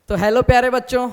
तो हेलो प्यारे बच्चों,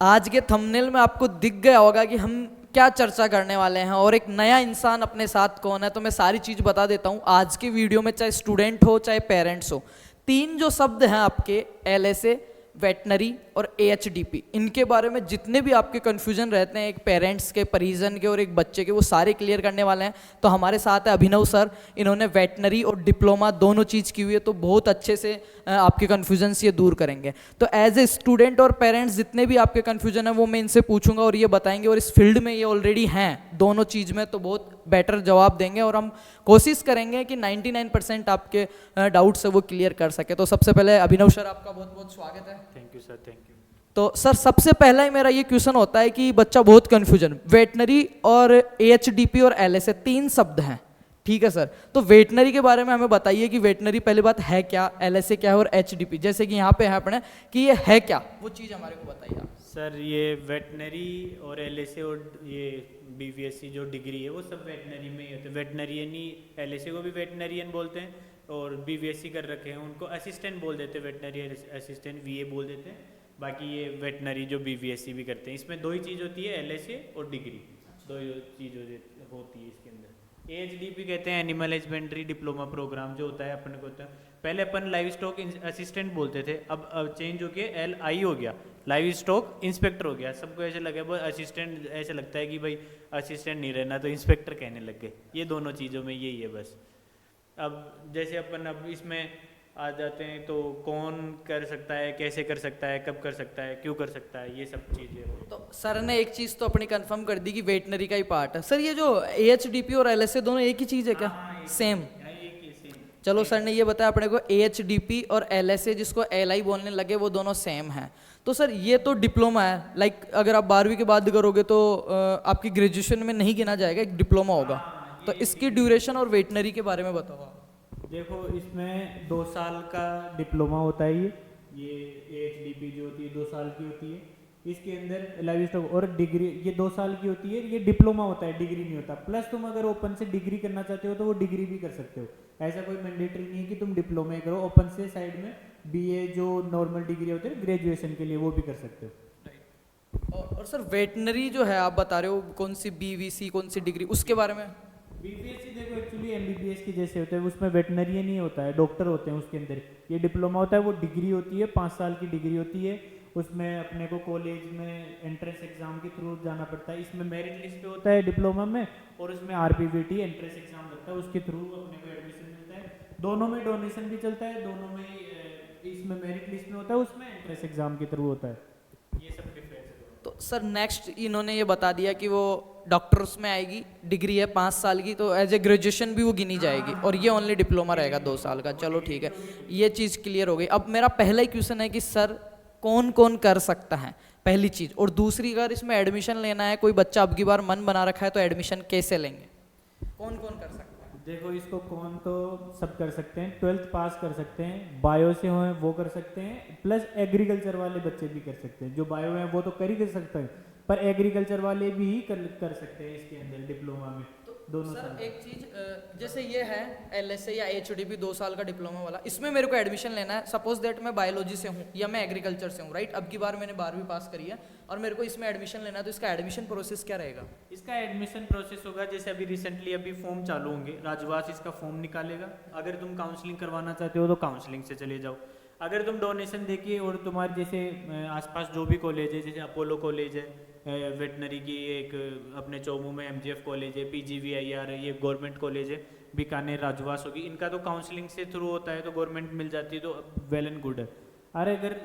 आज के थंबनेल में आपको दिख गया होगा कि हम क्या चर्चा करने वाले हैं और एक नया इंसान अपने साथ कौन है। तो मैं सारी चीज़ बता देता हूँ। आज की वीडियो में चाहे स्टूडेंट हो चाहे पेरेंट्स हो, तीन जो शब्द हैं आपके LSA, वेटनरी और AHDP, इनके बारे में जितने भी आपके कन्फ्यूजन रहते हैं एक पेरेंट्स के, परिजन के और एक बच्चे के, वो सारे क्लियर करने वाले हैं। तो हमारे साथ है अभिनव सर, इन्होंने वेटनरी और डिप्लोमा दोनों चीज़ की हुई है, तो बहुत अच्छे से आपके कन्फ्यूजन्स ये दूर करेंगे। तो एज ए स्टूडेंट और पेरेंट्स जितने भी आपके कन्फ्यूजन है वो मैं इनसे पूछूंगा और ये बताएंगे, और इस फील्ड में ये ऑलरेडी हैं दोनों चीज़ में, तो बहुत बेटर जवाब देंगे और हम कोशिश करेंगे कि 99% आपके डाउट्स है वो क्लियर कर सके। तो सबसे पहले अभिनव सर, आपका बहुत बहुत स्वागत है। Thank you sir, thank you. तो सर सबसे पहला ही मेरा ये क्वेश्चन होता है कि बच्चा बहुत कन्फ्यूजन, वेटनरी और AHDP और LSA तीन शब्द हैं, ठीक है सर। तो वेटनरी के बारे में हमें बताइए कि वेटनरी पहली बात है क्या, LSA क्या है और HDP, जैसे कि यहाँ पे है अपने कि ये है क्या, वो चीज़ हमारे को बताइए आप। सर ये वेटनरी और LSA और ये BVSC जो डिग्री है वो सब वेटनरी में ही होते हैं। वेटनरियन ही, LSA को भी वेटनरियन बोलते हैं और BVSC कर रखे हैं उनको असिस्टेंट बोल देते हैं, वेटनरी असिस्टेंट VA बोल देते हैं। बाकी ये वेटनरी जो BVSC भी करते हैं, इसमें दो ही चीज़ होती है, LSA और डिग्री, दो ही चीज़ होती है इसके अंदर। AHDP कहते हैं एनिमल हस्बेंड्री डिप्लोमा प्रोग्राम, जो होता है अपने को होता है, पहले अपन लाइव स्टॉक असिस्टेंट बोलते थे, अब चेंज हो के LI हो गया, लाइव स्टॉक इंस्पेक्टर हो गया। सबको ऐसे लगे वो असिस्टेंट, ऐसे लगता है कि भाई असिस्टेंट नहीं रहना तो इंस्पेक्टर कहने लग गए। ये दोनों चीज़ों में यही है बस। अब जैसे अपन अब इसमें आ जाते हैं तो कौन कर सकता है, कैसे कर सकता है, कब कर सकता है, क्यों कर सकता है, ये सब चीज़ें। तो सर ने एक चीज़ तो अपनी कंफर्म कर दी कि वेटनरी का ही पार्ट है। सर ये जो AHDP और LSA दोनों एक ही चीज़ है क्या? सेम। चलो सर ने ये बताया अपने को AHDP और LSA, जिसको LI बोलने लगे, वो दोनों सेम हैं। तो सर ये तो डिप्लोमा है, लाइक अगर आप 12वीं के बाद करोगे तो आपकी ग्रेजुएशन में नहीं गिना जाएगा, एक डिप्लोमा होगा। तो इसकी ड्यूरेशन और वेटनरी के बारे में बताओ आप। देखो इसमें 2 साल का डिप्लोमा होता है, ये AHDP जो होती है 2 साल की होती है। इसके अंदर लाइव स्टॉक और डिग्री ये 2 साल की होती है, ये डिप्लोमा होता है, डिग्री नहीं होता। प्लस तुम अगर ओपन से डिग्री करना चाहते हो तो वो डिग्री भी कर सकते हो, ऐसा कोई मैंडेटरी नहीं है कि तुम डिप्लोमा करो। ओपन से साइड में BA जो नॉर्मल डिग्री होती है ग्रेजुएशन के लिए, वो भी कर सकते हो। और सर वेटनरी जो है आप बता रहे हो, कौन सी BVC, कौन सी डिग्री, उसके बारे में? BVSC देखो एक्चुअली MBBS की जैसे होता है, उसमें वेटनरियन ही होता है, डॉक्टर होते हैं उसके अंदर। ये डिप्लोमा होता है, वो डिग्री होती है, 5 साल की डिग्री होती है। उसमें अपने को कॉलेज में एंट्रेंस एग्जाम के थ्रू जाना पड़ता है। इसमें मेरिट लिस्ट पे होता है डिप्लोमा में, और उसमें RPVT एंट्रेंस एग्जाम लगता है, उसके थ्रू अपने को एडमिशन मिलता है। दोनों में डोनेशन भी चलता है, दोनों में इसमें मेरिट लिस्ट में होता है, उसमें एंट्रेंस एग्जाम के थ्रू होता है। ये सब डिफरेंस है। तो सर नेक्स्ट इन्होंने ये बता दिया कि वो डॉक्टर्स में आएगी, डिग्री है 5 साल की, तो एज ए ग्रेजुएशन भी वो गिनी जाएगी, और ये ओनली डिप्लोमा रहेगा 2 साल का। चलो ठीक है, ये चीज़ क्लियर हो गई। अब मेरा पहला ही क्वेश्चन है कि सर कौन कौन कर सकता है, पहली चीज़। और दूसरी, अगर इसमें एडमिशन लेना है, कोई बच्चा अब की बार मन बना रखा है, तो एडमिशन कैसे लेंगे, कौन कौन कर सकता है? देखो इसको कौन तो सब कर सकते हैं, 12th पास कर सकते हैं, बायो से हो वो कर सकते हैं, प्लस एग्रीकल्चर वाले बच्चे भी कर सकते हैं। जो बायो हैं वो तो कर ही कर सकते हैं, पर एग्रीकल्चर वाले भी कर सकते हैं इसके अंदर डिप्लोमा में। तो दोनों सर साल। एक चीज़, जैसे ये है LSA या AHDP 2 साल का डिप्लोमा वाला, इसमें मेरे को एडमिशन लेना है। सपोज दैट मैं बायोलॉजी से हूँ या मैं एग्रीकल्चर से हूँ, राइट। अब की बार मैंने 12वीं पास करी है और मेरे को इसमें एडमिशन लेना है, तो इसका एडमिशन प्रोसेस क्या रहेगा? इसका एडमिशन प्रोसेस होगा जैसे अभी रिसेंटली अभी फॉर्म चालू होंगे, राजवास इसका फॉर्म निकालेगा। अगर तुम काउंसलिंग करवाना चाहते हो तो काउंसलिंग से चले जाओ। अगर तुम डोनेशन देके, और तुम्हारे जैसे आसपास जो भी कॉलेज है, जैसे अपोलो कॉलेज है वेटनरी की, एक अपने चौमू में MGF कॉलेज है, PGVIR है, ये गवर्नमेंट कॉलेज है, बीकानेर राजवास होगी, इनका तो काउंसलिंग से थ्रू होता है, तो गवर्नमेंट मिल जाती है, तो वेल एंड गुड है। अरे अगर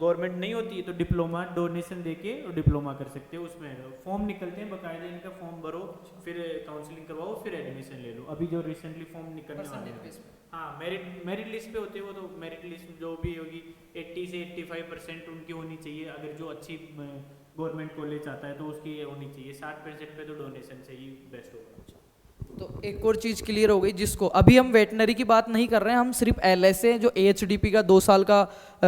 गवर्नमेंट नहीं होती है तो डिप्लोमा डोनेशन देके और डिप्लोमा कर सकते हो। उसमें फॉर्म निकलते हैं बकायदा, इनका फॉर्म भरो, फिर काउंसलिंग करवाओ, फिर एडमिशन ले लो। अभी जो रिसेंटली फॉर्म निकलने वाले हैं, हाँ मेरिट लिस्ट पे होते हैं वो, तो मेरिट लिस्ट जो भी होगी 80 से 85% उनकी होनी चाहिए। अगर जो अच्छी गवर्नमेंट कॉलेज आता है तो उसकी होनी चाहिए। 60% पे तो डोनेशन से ही बेस्ट होगा। तो एक और चीज़ क्लियर हो गई, जिसको अभी हम वेटनरी की बात नहीं कर रहे हैं, हम सिर्फ LSA जो AHDP का 2 साल का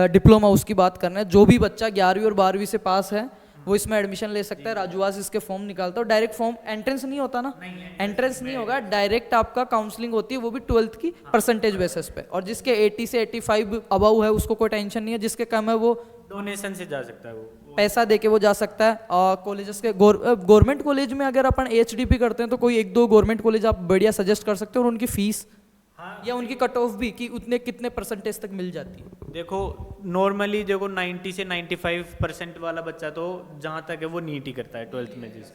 डिप्लोमा उसकी बात कर रहे हैं। जो भी बच्चा 11वीं और 12वीं से पास है वो इसमें एडमिशन ले सकता है। राजूवास इसके फॉर्म निकालता है और डायरेक्ट फॉर्म एंट्रेंस नहीं होता ना, एंट्रेंस नहीं होगा, डायरेक्ट आपका काउंसलिंग होती है, वो भी 12th की परसेंटेज बेसिस पे। और जिसके 80 से 85 अबव है उसको कोई टेंशन नहीं है, जिसके कम है वो डोनेशन से जा सकता है वो। पैसा देके वो जा सकता है। और कॉलेजेस के गवर्नमेंट कॉलेज में अगर अपन HDP करते हैं तो कोई एक दो गवर्नमेंट कॉलेज आप बढ़िया सजेस्ट कर सकते हो, और उनकी फीस या उनकी कट ऑफ भी कि उतने कितने परसेंटेज तक मिल जाती है। देखो नॉर्मली देखो 90 से 95% वाला बच्चा तो जहाँ तक है वो नीट ही करता है 12th में, जिस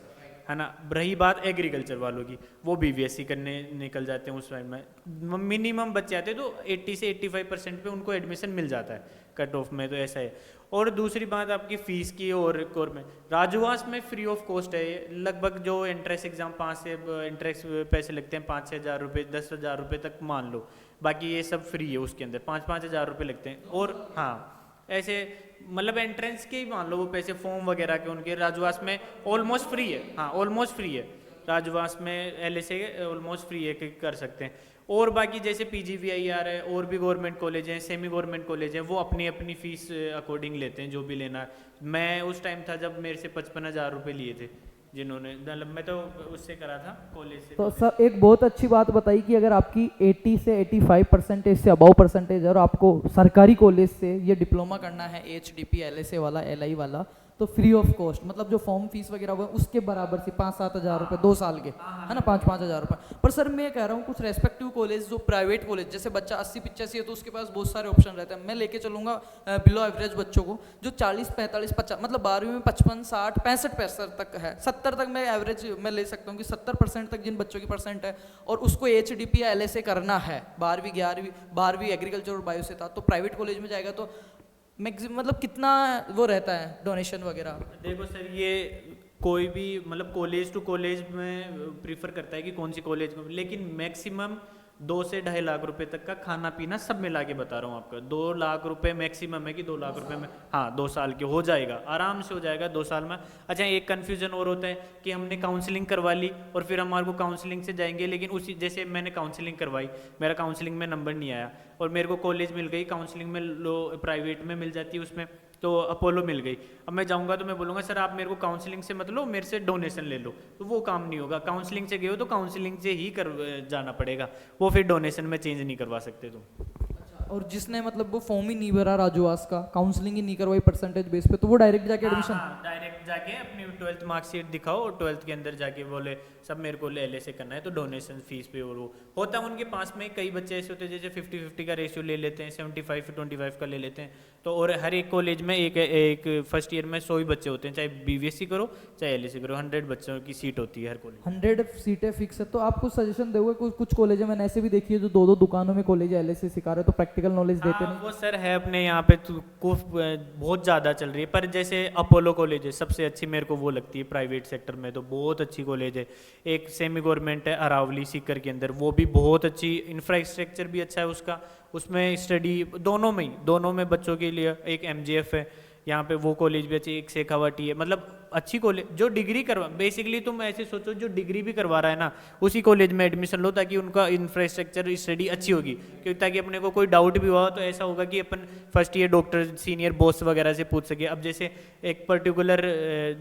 है ना। रही बात एग्रीकल्चर वालों की, वो BVSC करने निकल जाते हैं उस टाइम में। मिनिमम बच्चे आते हैं तो 80 से 85% पे उनको एडमिशन मिल जाता है कट ऑफ में, तो ऐसा है। और दूसरी बात आपकी फ़ीस की और में राजूवास में फ्री ऑफ कॉस्ट है ये। लगभग जो एंट्रेंस एग्जाम 5 से एंट्रेंस पैसे लगते हैं 5-6 हज़ार रुपये, 10 हज़ार रुपये तक मान लो, बाकी ये सब फ्री है। उसके अंदर 5-5 हज़ार रुपये लगते हैं। और हाँ ऐसे मतलब एंट्रेंस के ही मान लो वो पैसे फॉर्म वगैरह के उनके राजवास में ऑलमोस्ट फ्री है। हाँ ऑलमोस्ट फ्री है राजवास में, LSA ऑलमोस्ट फ्री है कि कर सकते हैं। और बाकी जैसे PGVIR है और भी गवर्नमेंट कॉलेज हैं, सेमी गवर्नमेंट कॉलेज हैं, वो अपनी अपनी फीस अकॉर्डिंग लेते हैं जो भी लेना है। मैं उस टाइम था जब मेरे से 55 हज़ार रुपये लिए थे जिन्होंने, मतलब मैं तो उससे करा था कॉलेज से। तो सर एक बहुत अच्छी बात बताई कि अगर आपकी 80 से 85 परसेंटेज से अबव परसेंटेज है और आपको सरकारी कॉलेज से ये डिप्लोमा करना है HDP LSA वाला LI वाला, तो फ्री ऑफ कॉस्ट, मतलब जो फॉर्म फीस वगैरह हुआ उसके बराबर से 5-7 हज़ार रुपये 2 साल के, है ना, 5-5 हज़ार रुपये। पर सर मैं कह रहा हूँ कुछ रेस्पेक्टिव कॉलेज जो प्राइवेट कॉलेज, जैसे बच्चा 80-85 है तो उसके पास बहुत सारे ऑप्शन रहते हैं। मैं लेके चलूँगा बिलो एवरेज बच्चों को जो 40-45-50 मतलब 12वीं में 55-60 65 तक है, 70 तक मैं एवरेज मैं ले सकता हूँ कि 70% तक जिन बच्चों की परसेंट है और उसको HDP या LSA करना है 12वीं एग्रीकल्चर और बायो से था, तो प्राइवेट कॉलेज में जाएगा तो मैक्सिमम मतलब कितना वो रहता है डोनेशन वगैरह? देखो सर ये कोई भी मतलब कॉलेज टू कॉलेज में प्रीफर करता है कि कौन सी कॉलेज को, लेकिन मैक्सिमम 2 से 2.5 लाख रुपए तक का खाना पीना सब मिला के बता रहा हूँ आपका। 2 लाख रुपए मैक्सिमम है कि 2 लाख रुपए में हाँ 2 साल के हो जाएगा, आराम से हो जाएगा 2 साल में। अच्छा एक कन्फ्यूजन और होता है कि हमने काउंसलिंग करवा ली और फिर हमारे को काउंसलिंग से जाएंगे, लेकिन उसी जैसे मैंने काउंसलिंग करवाई, मेरा काउंसलिंग में नंबर नहीं आया और मेरे को कॉलेज मिल गई, काउंसलिंग में लो प्राइवेट में मिल जाती है उसमें, तो अपोलो मिल गई। अब मैं जाऊंगा तो मैं बोलूँगा सर आप मेरे को काउंसलिंग से मत लो, मेरे से डोनेशन ले लो, तो वो काम नहीं होगा। काउंसलिंग से गए हो तो काउंसलिंग से ही कर जाना पड़ेगा, वो फिर डोनेशन में चेंज नहीं करवा सकते तुम। और जिसने मतलब वो फॉर्म ही नहीं भरा राजूवास का, काउंसलिंग ही नहीं करवाई परसेंटेज बेस पे, तो वो डायरेक्ट जाके एडमिशन डायरेक्ट जाके अपनी 12th मार्कशीट दिखाओ और 12th के अंदर जाके बोले सब मेरे को LSA करना है तो डोनेशन फीस पे। और वो होता है उनके पास में कई बच्चे ऐसे होते हैं जैसे 50-50 का रेशियो ले लेते हैं, 75-25 का ले लेते हैं। तो और हर एक कॉलेज में एक फर्स्ट ईयर में 100 ही बच्चे होते हैं, चाहे BVSC करो चाहे LSA करो, 100 बच्चों की सीट होती है हर कॉलेज। 100 सीटें फिक्स है। तो आप कुछ सजेशन दोगे? कुछ कॉलेज मैंने ऐसे भी देखी है जो 2-2 दुकानों में कॉलेज LSA सिखा रहे, तो प्रैक्टिकल नॉलेज देते नहीं। वो सर है अपने यहाँ पे तो बहुत ज़्यादा चल रही है, पर जैसे अपोलो कॉलेज है सबसे अच्छी मेरे को वो लगती है प्राइवेट सेक्टर में, तो बहुत अच्छी कॉलेज है। एक सेमी गवर्नमेंट है अरावली सीकर के अंदर, वो भी बहुत अच्छी, इंफ्रास्ट्रक्चर भी अच्छा है उसका, उसमें स्टडी दोनों में बच्चों के लिए। एक MGF है यहाँ पे, वो कॉलेज भी अच्छी, एक शेखावाटी है, मतलब अच्छी कॉलेज जो डिग्री करवा, बेसिकली तुम ऐसे सोचो जो डिग्री भी करवा रहा है ना उसी कॉलेज में एडमिशन लो, ताकि उनका इंफ्रास्ट्रक्चर स्टडी अच्छी होगी, क्योंकि ताकि अपने को कोई डाउट भी हुआ तो ऐसा होगा कि अपन first year doctor senior boss वगैरह से पूछ सके। अब जैसे एक पर्टिकुलर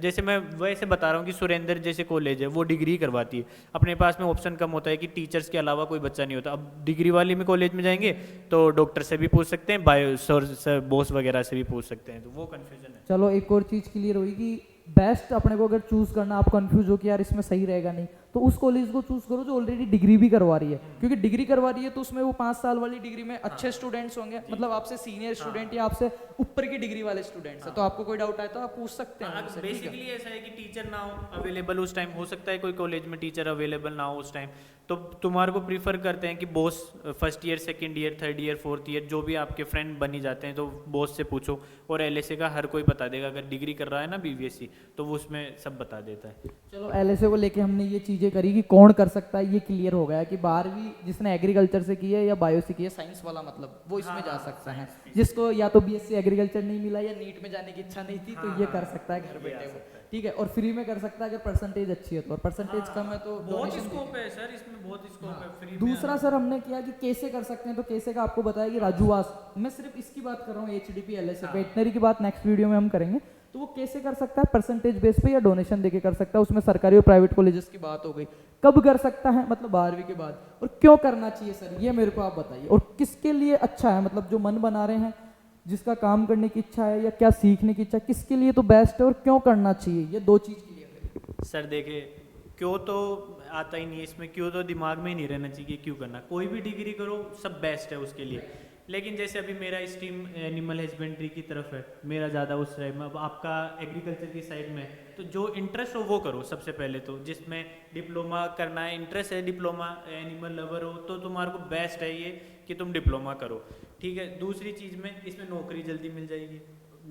जैसे मैं वैसे बता रहा हूँ कि सुरेंद्र जैसे कॉलेज है वो डिग्री करवाती है, अपने पास में ऑप्शन कम होता है कि टीचर्स के अलावा कोई बच्चा नहीं होता। अब डिग्री वाली में कॉलेज में जाएंगे तो डॉक्टर से भी पूछ सकते हैं, बायो बॉस वगैरह से भी पूछ सकते हैं, तो वो कन्फ्यूजन है। चलो एक और चीज़ क्लियर हुई कि बेस्ट अपने को अगर चूज करना, आप कंफ्यूज हो कि यार इसमें सही रहेगा नहीं, तो उस कॉलेज को चूज करो जो ऑलरेडी डिग्री भी करवा रही है, क्योंकि डिग्री करवा रही है तो उसमें वो 5 साल वाली डिग्री में अच्छे स्टूडेंट्स होंगे, मतलब आपसे सीनियर स्टूडेंट या आपसे ऊपर की डिग्री वाले स्टूडेंट्स हैं, तो आपको कोई डाउट आए तो आप पूछ सकते हैं उनसे। बेसिकली ऐसा है कि टीचर ना हो अवेलेबल उस टाइम, हो सकता है कोई कॉलेज में टीचर अवेलेबल ना हो उस टाइम, तो तुम्हारे को प्रीफर करते हैं कि boss first year, second year, third year, fourth year जो भी आपके फ्रेंड बनी जाते हैं तो बॉस से पूछो, और LSA का हर कोई बता देगा। अगर डिग्री कर रहा है ना BVSC तो वो उसमें सब बता देता है। चलो LSA को लेके हमने ये चीज़ें करी कि कौन कर सकता है, ये क्लियर हो गया कि 12वीं जिसने एग्रीकल्चर से की है या बायो से की है, साइंस वाला मतलब वो इसमें जा सकता है। जिसको या तो BSc एग्रीकल्चर नहीं मिला या नीट में जाने की इच्छा नहीं थी तो ये कर सकता है घर बैठे वो, ठीक है, और फ्री में कर सकता है अगर परसेंटेज अच्छी है तो, और परसेंटेज कम है तो बहुत स्कोप है सर इसमें, बहुत स्कोप है फ्री में। दूसरा सर हमने किया कि कैसे कर सकते हैं, तो कैसे का आपको बताया कि राजूवास, मैं सिर्फ इसकी बात कर रहा हूँ HDP LSA, वेटनरी की बात नेक्स्ट वीडियो में हम करेंगे। तो वो कैसे कर सकता है, परसेंटेज बेस पे या डोनेशन देके कर सकता है। उसमें सरकारी और प्राइवेट कॉलेजेस की बात हो गई। कब कर सकता है, मतलब 12वीं के बाद, और क्यों करना चाहिए सर, ये मेरे को आप बताइए। और किसके लिए अच्छा है, मतलब जो मन बना रहे हैं, जिसका काम करने की इच्छा है या क्या सीखने की इच्छा है, किसके लिए तो बेस्ट है और क्यों करना चाहिए, ये 2 चीज़ क्लियर है। सर देखिए, क्यों तो आता ही नहीं है इसमें, क्यों तो दिमाग में ही नहीं रहना चाहिए, क्यों करना। कोई भी डिग्री करो सब बेस्ट है उसके लिए। लेकिन जैसे अभी मेरा स्ट्रीम एनिमल हस्बेंड्री की तरफ है, मेरा ज़्यादा उस साइड में, अब आपका एग्रीकल्चर की साइड में है, तो जो इंटरेस्ट हो वो करो सबसे पहले। तो जिसमें डिप्लोमा करना है, इंटरेस्ट है, डिप्लोमा एनिमल लवर हो, तो तुम्हारे को बेस्ट है ये कि तुम डिप्लोमा करो, ठीक है। दूसरी चीज़ में इसमें नौकरी जल्दी मिल जाएगी,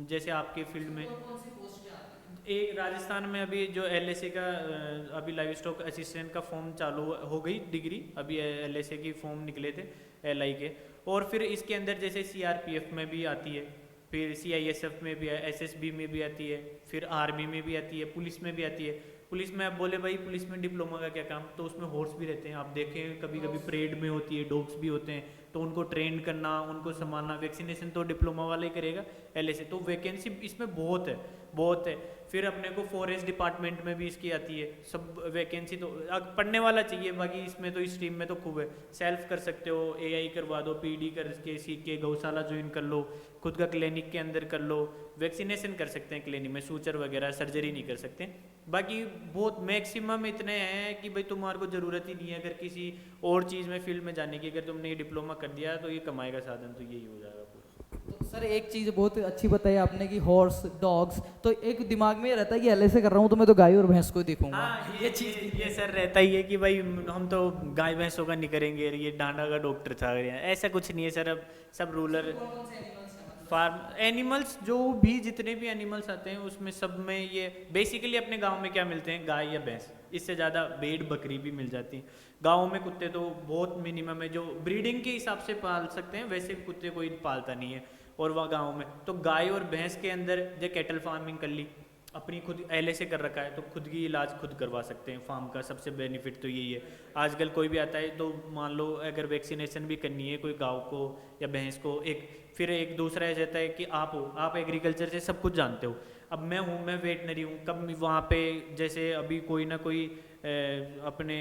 जैसे आपके फील्ड में एक राजस्थान में अभी जो LSA का अभी लाइव स्टॉक असिस्टेंट का फॉर्म चालू हो गई डिग्री, अभी LSA की फॉर्म निकले थे LI के। और फिर इसके अंदर जैसे CRPF में भी आती है, फिर CISF में भी है, SSB में भी आती है, फिर आर्मी में भी आती है, पुलिस में भी आती है। पुलिस में आप बोले भाई पुलिस में डिप्लोमा का क्या काम, तो उसमें हॉर्स भी रहते हैं। आप देखें कभी कभी परेड में होती है, डॉग्स भी होते हैं, तो उनको ट्रेन करना, उनको संभालना, वैक्सीनेशन तो डिप्लोमा वाला ही करेगा LSA। तो वैकेंसी इसमें बहुत है, बहुत है। फिर अपने को फॉरेस्ट डिपार्टमेंट में भी इसकी आती है, सब वैकेंसी तो पढ़ने वाला चाहिए। बाकी इसमें तो स्ट्रीम में तो खूब है, सेल्फ कर सकते हो, AI करवा दो, PD करके सीख के गौशाला ज्वाइन कर लो, खुद का क्लिनिक के अंदर कर लो, वैक्सीनेशन कर सकते हैं क्लिनिक में, सूचर वगैरह, सर्जरी नहीं कर सकते। बाकी बहुत मैक्सिमम इतने हैं कि भाई तुम्हारे को ज़रूरत ही नहीं है अगर किसी और चीज़ में फील्ड में जाने की। अगर तुमने ये डिप्लोमा कर दिया तो ये कमाई का साधन तो यही हो जाएगा पूरा। तो सर एक चीज़ बहुत अच्छी बताई आपने कि हॉर्स डॉग्स, तो एक दिमाग में ये रहता है कि LSA कर रहा हूँ तो मैं तो गाय और भैंस को ही देखूंगा। हाँ, ये सर रहता ही है कि भाई हम तो गाय भैंसों का नहीं करेंगे, ये डांडा का डॉक्टर था, ऐसा कुछ नहीं है सर। अब सब रूरल फार्म एनिमल्स, जो भी जितने भी एनिमल्स आते हैं उसमें सब में ये बेसिकली अपने गांव में क्या मिलते हैं, गाय या भैंस, इससे ज़्यादा भेड़ बकरी भी मिल जाती है। गाँव में कुत्ते तो बहुत मिनिमम है, जो ब्रीडिंग के हिसाब से पाल सकते हैं, वैसे भी कुत्ते कोई पालता नहीं है। और वह गाँव में तो गाय और भैंस के अंदर जो कैटल फार्मिंग कर ली, अपनी खुद LSA कर रखा है, तो खुद की इलाज खुद करवा सकते हैं। फार्म का सबसे बेनिफिट तो यही है। आजकल कोई भी आता है तो मान लो अगर वैक्सीनेशन भी करनी है कोई गाँव को या भैंस को, फिर एक दूसरा ऐसा रहता है कि आप एग्रीकल्चर से सब कुछ जानते हो। अब मैं हूँ, मैं वेटनरी हूँ, कब वहाँ पे जैसे अभी कोई ना कोई अपने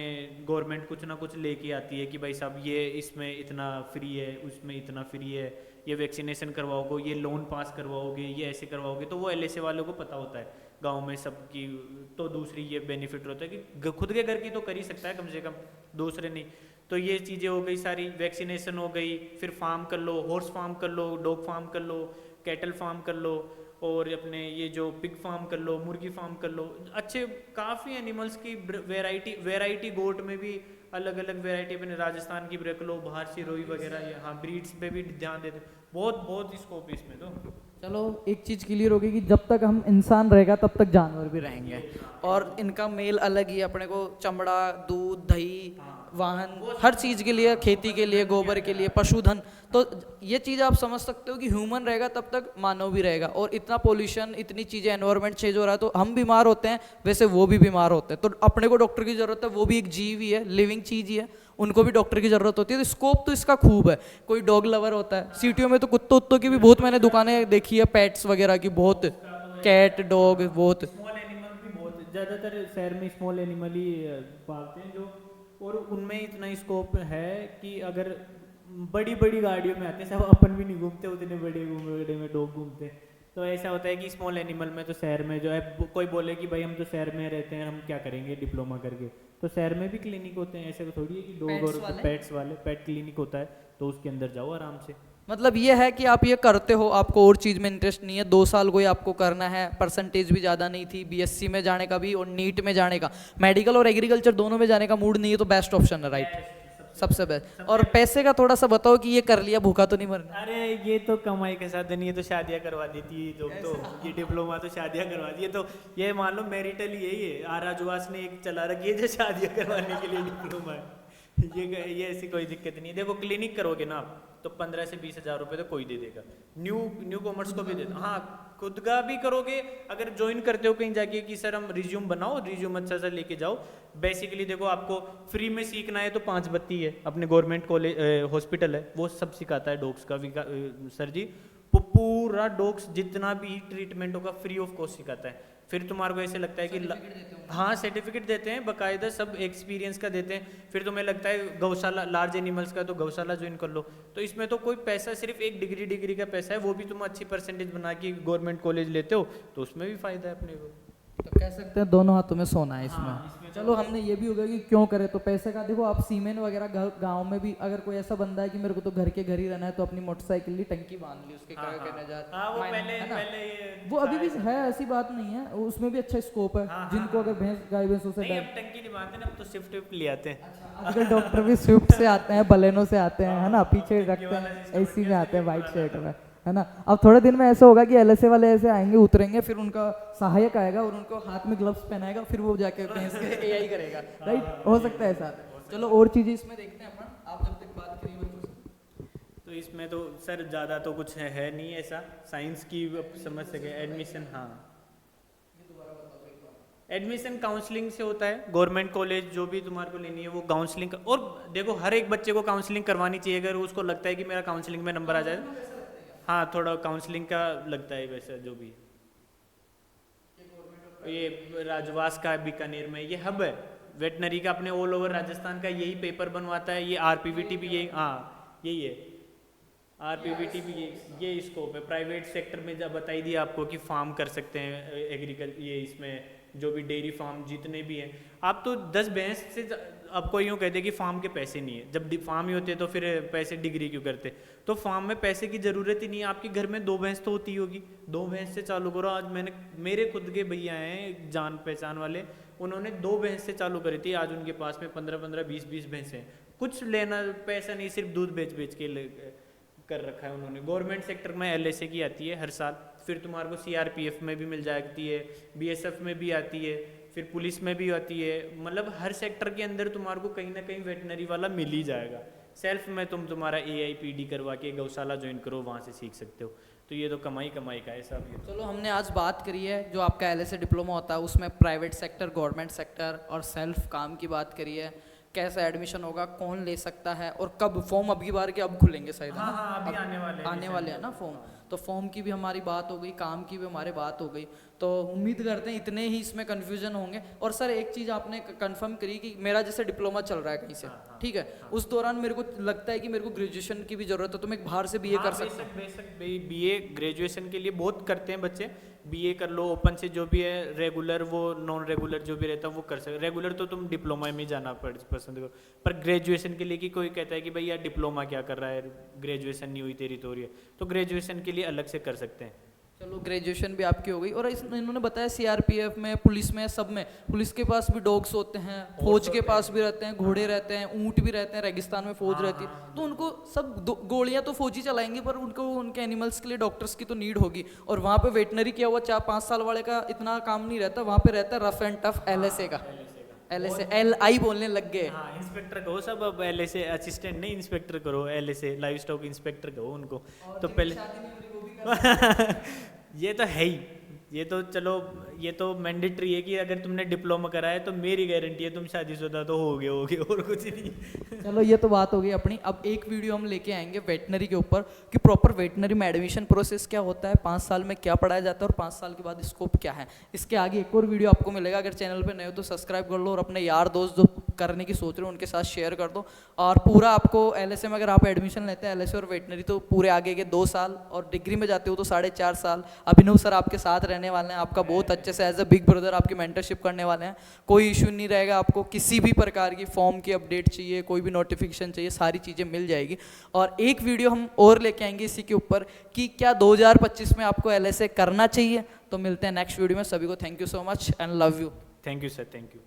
गवर्नमेंट कुछ ना कुछ लेके आती है कि भाई साहब ये इसमें इतना फ्री है, उसमें इतना फ्री है, ये वैक्सीनेशन करवाओगे, ये लोन पास करवाओगे, ये ऐसे करवाओगे, तो वो LSA वालों को पता होता है गांव में सबकी। तो दूसरी ये बेनिफिट होता है कि खुद के घर की तो कर ही सकता है कम से कम, दूसरे नहीं। तो ये चीज़ें हो गई सारी, वैक्सीनेशन हो गई, फिर फार्म कर लो, हॉर्स फार्म कर लो, डॉग फार्म कर लो, कैटल फार्म कर लो, और अपने ये जो पिग फार्म कर लो, मुर्गी फार्म कर लो। अच्छे काफ़ी एनिमल्स की वैरायटी गोट में भी अलग अलग वैरायटी, अपने राजस्थान की रख लो, बाहर से रोई वगैरह, यहाँ ब्रीड्स पे भी ध्यान देते, बहुत स्कोप है इसमें। तो चलो एक चीज़ क्लियर होगी कि जब तक हम इंसान रहेगा तब तक जानवर भी रहेंगे, और इनका मेल अलग ही है। अपने को चमड़ा, दूध, दही, वाहन, हर चीज़ के लिए, खेती के लिए, गोबर के लिए, पशुधन, तो ये चीज़ आप समझ सकते हो कि ह्यूमन रहेगा तब तक मानव भी रहेगा। और इतना पोल्यूशन, इतनी चीज़ें, एनवायरनमेंट चेंज हो रहा है, तो हम बीमार होते हैं, वैसे वो भी बीमार होते हैं। तो अपने को डॉक्टर की ज़रूरत है, वो भी एक जीव ही है, लिविंग चीज़ ही है, उनको भी डॉक्टर की ज़रूरत होती है। तो स्कोप तो इसका खूब है। कोई डॉग लवर होता है, सिटियों में तो कुत्तों उत्तों की भी बहुत मैंने दुकानें देखी है, पेट्स वगैरह की, बहुत कैट डॉग बहुत। स्मॉल एनिमल भी बहुत, ज़्यादातर शहर में स्मॉल एनिमल ही पालते हैं जो, और उनमें इतना स्कोप है कि अगर बड़ी बड़ी गाड़ियों में आते हैं, सब अपन भी नहीं घूमते उतने बड़े में डॉग घूमते हैं। तो ऐसा होता है कि स्मॉल एनिमल में तो शहर में जो है, कोई बोले कि भाई हम तो शहर में रहते हैं, हम क्या करेंगे डिप्लोमा करके, तो शहर में भी क्लिनिक होते हैं। ऐसे थोड़ी है कि डॉग और पेट्स वाले पेट क्लिनिक होता है, तो उसके अंदर जाओ आराम से। मतलब ये है कि आप ये करते हो, आपको और चीज़ में इंटरेस्ट नहीं है, 2 साल कोई आपको करना है, परसेंटेज भी ज़्यादा नहीं थी, BSc में जाने का भी और नीट में जाने का, मेडिकल और एग्रीकल्चर दोनों में जाने का मूड नहीं है, तो बेस्ट ऑप्शन है, राइट, सबसे बेस्ट। और पैसे का थोड़ा सा बताओ कि ये कर लिया, भूखा तो नहीं मरना। अरे ये तो कमाई का साधन, ये तो शादियाँ करवा देती है लोग, तो ये डिप्लोमा तो शादियाँ करवा दी है। तो ये मान लो मैरिटल यही है, आराजुआस ने एक चला रखी है जो शादियाँ करवाने के लिए डिप्लोमा है। ये ऐसी कोई दिक्कत नहीं है। देखो क्लिनिक करोगे ना आप, तो 15 से 20 हज़ार रुपये तो कोई दे देगा, न्यू कॉमर्स को भी देता। हाँ, खुद का भी करोगे, अगर ज्वाइन करते हो कहीं जाके कि सर हम रिज्यूम बनाओ, रिज्यूम अच्छा सा लेके जाओ। बेसिकली देखो आपको फ्री में सीखना है तो 5 बत्ती है, अपने गवर्नमेंट कॉलेज हॉस्पिटल है, वो सब सिखाता है, डॉग्स का भी सर जी, वो पूरा डॉग्स जितना भी ट्रीटमेंट होगा फ्री ऑफ कॉस्ट सिखाता है। फिर तुम्हारे को ऐसे लगता है कि हाँ सर्टिफिकेट देते हैं बाकायदा, सब एक्सपीरियंस का देते हैं। फिर तुम्हें लगता है गौशाला लार्ज एनिमल्स का तो गौशाला ज्वाइन कर लो। तो इसमें तो कोई पैसा, सिर्फ एक डिग्री का पैसा है, वो भी तुम अच्छी परसेंटेज बना के गवर्नमेंट कॉलेज लेते हो तो उसमें भी फायदा है अपने को। तो कह सकते हैं दोनों हाथों में सोना है इसमें। हाँ, इसमें चलो हमने ये भी होगा कि क्यों करे, तो पैसे का देखो, आप सीमेंट वगैरह गांव में भी अगर कोई ऐसा बंदा है कि मेरे को तो घर के घर ही रहना है, तो अपनी मोटरसाइकिल की टंकी बांध ली, उसके हाँ, कहने जा हाँ, वो मायने, पहले है ना? पहले ये वो अभी भी है, ऐसी बात नहीं है, उसमें भी अच्छा स्कोप है। हाँ, जिनको हाँ, अगर भैंस गाय भैंसों से नहीं, अब टंकी नहीं बांधते ना, अब तो स्विफ्ट विफ्ट ले आते हैं। आजकल डॉक्टर भी स्विफ्ट से आते हैं, बलेनो से आते हैं, है ना, पीछे रखते हैं, एसी में आते हैं, व्हाइट शर्ट में, है ना। अब थोड़े दिन में ऐसा होगा कि एलएसए वाले ऐसे आएंगे, उतरेंगे, फिर उनका सहायक आएगा और उनको हाथ में ग्लव्स पहनाएगा, फिर वो जाके भैंस के एआई करेगा, राइट, हो सकता है ऐसा। चलो और चीजें इसमें देखते हैं अपन, आप जब तक बात करिए बच्चों से। तो इसमें तो सर ज़्यादा तो कुछ है नहीं ऐसा, साइंस की अब समझ सके। एडमिशन, हाँ, एडमिशन काउंसलिंग से होता है। गवर्नमेंट कॉलेज जो भी तुम्हारे को लेनी है वो काउंसलिंग, और देखो हर एक बच्चे को काउंसलिंग करवानी चाहिए अगर उसको लगता है कि मेरा काउंसलिंग में नंबर आ जाए। हाँ, थोड़ा काउंसलिंग का लगता है वैसा जो भी। ये राजवास का बीकानेर में ये हब है वेटनरी का, अपने ऑल ओवर राजस्थान का यही पेपर बनवाता है। ये आरपीवीटी भी यही, हाँ यही है, आरपीवीटी भी ये स्कोप है। प्राइवेट सेक्टर में जब बताई दिया आपको कि फार्म कर सकते हैं एग्रीकल्चर, ये इसमें जो भी डेयरी फार्म जितने भी हैं, आप तो 10 भैंस से आपको यूँ कहते कि फार्म के पैसे नहीं है। जब फार्म ही होते तो फिर पैसे डिग्री क्यों करते? तो फार्म में पैसे की ज़रूरत ही नहीं है। आपके घर में 2 भैंस तो होती होगी, 2 भैंस से चालू करो। आज मेरे खुद के भैया हैं जान पहचान वाले, उन्होंने 2 भैंस से चालू करी थी, आज उनके पास में 15-15, 20-20 भैंसें हैं। कुछ लेना पैसा नहीं, सिर्फ दूध बेच के कर रखा है उन्होंने। गवर्नमेंट सेक्टर में एलएसए की आती है हर साल, फिर तुम्हारे को सीआरपीएफ में भी मिल जाती है, बीएसएफ में भी आती है, फिर पुलिस में भी आती है। मतलब हर सेक्टर के अंदर तुम्हारे को कहीं ना कहीं वेटनरी वाला मिल ही जाएगा। सेल्फ में तुम्हारा AIPD करवा के गौशाला ज्वाइन करो, वहाँ से सीख सकते हो। तो ये तो कमाई का है सब। चलो हमने आज बात करी है जो आपका एलएसए डिप्लोमा होता है उसमें प्राइवेट सेक्टर, गवर्नमेंट सेक्टर और सेल्फ काम की बात करी है, कैसा एडमिशन होगा, कौन ले सकता है और कब। फॉर्म अब की बार के अब खुलेंगे शायद, है ना? हाँ, अभी आने वाले हैं ना फॉर्म। तो फॉर्म की भी हमारी बात हो गई, काम की भी हमारी बात हो गई। तो उम्मीद करते हैं इतने ही इसमें कन्फ्यूजन होंगे। और सर एक चीज़ आपने कंफर्म करी कि मेरा जैसे डिप्लोमा चल रहा है कहीं से, ठीक है, उस दौरान मेरे को लगता है कि मेरे को ग्रेजुएशन की भी जरूरत है, तो मैं बाहर से BA कर सकता हूँ। बेशक BA ग्रेजुएशन के लिए बहुत करते हैं बच्चे। BA कर लो, ओपन से जो भी है, रेगुलर वो नॉन रेगुलर जो भी रहता है वो कर सकते। रेगुलर तो तुम डिप्लोमा में जाना पसंद करो, पर ग्रेजुएशन के लिए कि कोई कहता है कि भाई यार डिप्लोमा क्या कर रहा है, ग्रेजुएशन नहीं हुई तेरी, तो रही है, तो ग्रेजुएशन के लिए अलग से कर सकते हैं। चलो ग्रेजुएशन भी आपकी हो गई। और इन्होंने बताया CRPF में, पुलिस में, सब में, पुलिस के पास भी डॉग्स होते हैं, फौज के पास भी रहते हैं, घोड़े रहते हैं, ऊंट भी रहते हैं, रेगिस्तान में फौज रहती है, तो उनको सब गोलियां तो फौजी चलाएंगे, पर उनको उनके एनिमल्स के लिए डॉक्टर्स की तो नीड होगी। और वहाँ पे वेटनरी किया हुआ 4-5 साल वाले का इतना काम नहीं रहता, वहाँ पे रहता है रफ एंड टफ LSA का। LSA LI बोलने लग गए। हाँ, इंस्पेक्टर कहो सब, अब LSA असिस्टेंट नहीं, इंस्पेक्टर करो, LSA लाइव स्टॉक इंस्पेक्टर कहो उनको। तो पहले ये तो है ही, ये तो चलो ये तो मैंडेटरी है कि अगर तुमने डिप्लोमा करा है तो मेरी गारंटी है तुम शादीशुदा तो होगे और कुछ नहीं। चलो ये तो बात हो गई अपनी। अब एक वीडियो हम लेके आएंगे वेटनरी के ऊपर कि प्रॉपर वेटनरी में एडमिशन प्रोसेस क्या होता है, 5 साल में क्या पढ़ाया जाता है और 5 साल के बाद स्कोप क्या है। इसके आगे एक और वीडियो आपको मिलेगा। अगर चैनल पे नए हो तो सब्सक्राइब कर लो और अपने यार दोस्त जो करने की सोच रहे हो उनके साथ शेयर कर दो। और पूरा आपको LSA में अगर आप एडमिशन लेते हैं LSA और वेटनरी, तो पूरे आगे के 2 साल, और डिग्री में जाते हो तो 4.5 साल। अभिनव सर आपके साथ रहने वाले हैं, आपका बहुत अच्छे से एज अ बिग ब्रदर आपकी मेंटरशिप करने वाले हैं। कोई इशू नहीं रहेगा, आपको किसी भी प्रकार की फॉर्म की अपडेट चाहिए, कोई भी नोटिफिकेशन चाहिए, सारी चीज़ें मिल जाएगी। और एक वीडियो हम और लेके आएंगे इसी के ऊपर कि क्या 2025 में आपको LSA करना चाहिए। तो मिलते हैं नेक्स्ट वीडियो में। सभी को thank you so much and love you. Thank you sir, thank you.